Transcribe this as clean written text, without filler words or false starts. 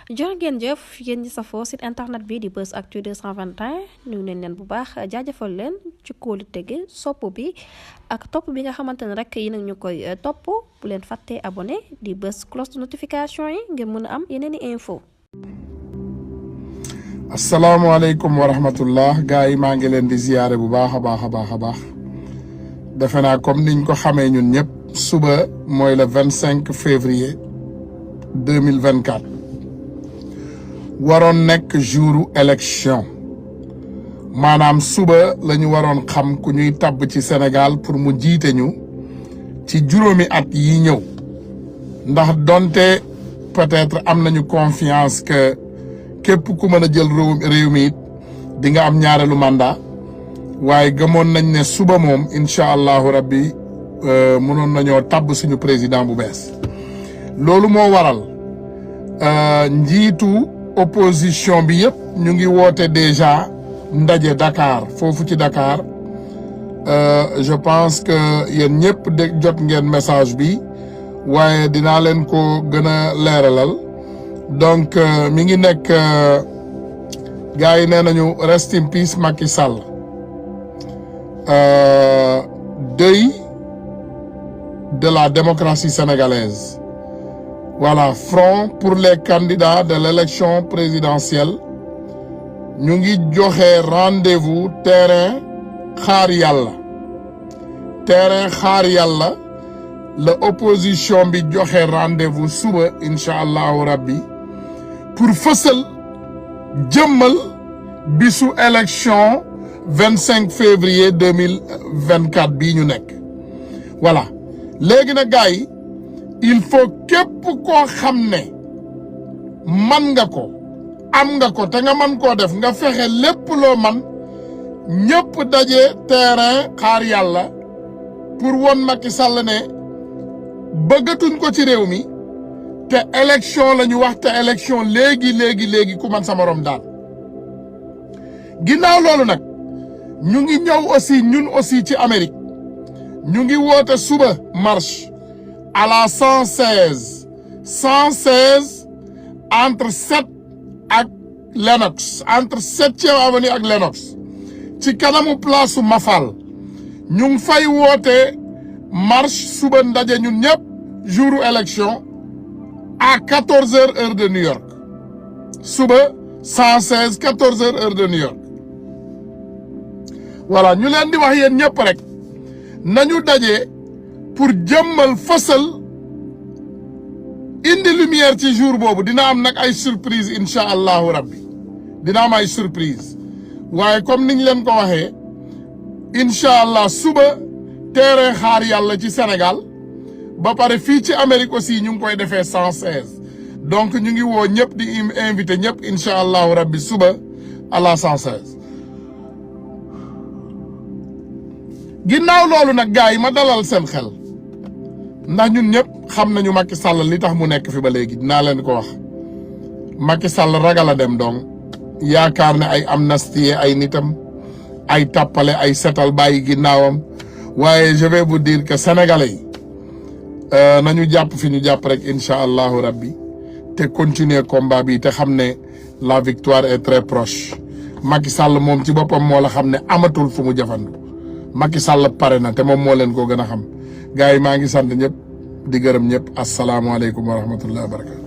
jërë ngeen jëf yéen ñi safoo site internet bi di Buzz Actu 221 nuyu nañ leen bu baax jaajëfal leen ci kóolu tege sopp bi ak topp bi nga xamante ne rek yi nag ñu koy topp bu leen fàttee abonné di bës cloche de notification yi ngir mën a am yeneen i info. asalaamaaleykum wa rahmatullah gars yi maa ngi leen di ziyaare bu baax a baax defe naa comme niñ ko xamee ñun ñëpp suba mooy le 25 février 2024 waroon nekk jouru élection maanaam suba la ñu waroon xam ku ñuy tabb ci Sénégal pour mu jiite ñu ci juróomi at yi ñëw ndax donte peut-être am nañu confiance que képp ku mën a jël réew mi it di nga am ñaareelu mandat waaye gëmoon nañ ne suba moom incha allahu rabbi mënoon nañoo tabb suñu président bu bees loolu moo waral njiitu opposition bi yëpp ñu ngi woote déjà ndaje Dakar foofu ci Dakar je pense que yéen ñëpp de jot ngeen message bi waaye dinaa leen ko gën a leeralal donc mi ngi nekk gars yi nee nañu rest in peace Macky Sall deuil de la démocratie sénégalaise. Voilà, front pour les candidats de l'élection présidentielle. Ñu ngi joxe rendez-vous terrain Xaar Yàlla. Terrain Xaar Yàlla la opposition bi joxe rendez-vous suba incha allahu rabbi pour fësal jëmmal bisu élection 25 février 2024 bii ñu nekk. Voilà léegi nag gars yi il faut képp koo xam ne man nga ko am nga ko te nga man koo def nga fexe lépp loo man ñëpp daje terrain Xaar Yàlla pour won Macky Sall ne bëggatuñ ko ci réew mi te élection la ñu wax te élection léegi ku man sa morom daal. ginnaaw loolu nag ñu ngi ñëw aussi ñun aussi ci Amérique ñu ngi woote suba marche à la 116 entre 7 ak Lenox entre 7e avenue ak Lenox ci kanamu place su Mafal ñu ngi fay woote marche suba ndaje ñun ñëpp jouru élection à 14h heure de New York suba 116 14h heure de New York. voilà ñu leen di wax yéen ñëpp rek nañu daje pour jëmmal fësal indi lumière ci jour boobu dina am nag ay surprise incha allahu rabbi dina am ay surprise waaye comme niñ leen ko waxee incha allah suba terrain Xaar Yàlla ci Sénégal ba pare fii ci Amérique aussi ñu ngi koy defee 116 donc ñu ngi woo ñëpp di invité ñëpp incha allahu rabbi suba à la 116. ginnaaw loolu nag gars yi ma dalal seen xel ndax ñun ñëpp xam nañu Macky Sall li tax mu nekk fi ba léegi dinaa leen ko wax Macky Sall ragal a dem donc yaakaar ne ay amnistie ay nitam ay tappale ay setal bàyyi ginnaawam waaye je vais vous dire que sénégalais yi nañu jàpp fi ñu jàpp rek incha allahu rabbi te continuer combat bi te xam ne la victoire est très proche Macky Sall moom ci boppam moo la xam ne amatul fu mu jafandu Macky Sall pare na te moom moo leen ko gën a xam gars yi maa ngi sant ñëpp di gërëm ñëpp asalaamaaleykum wa rahmatullahi wa barakatu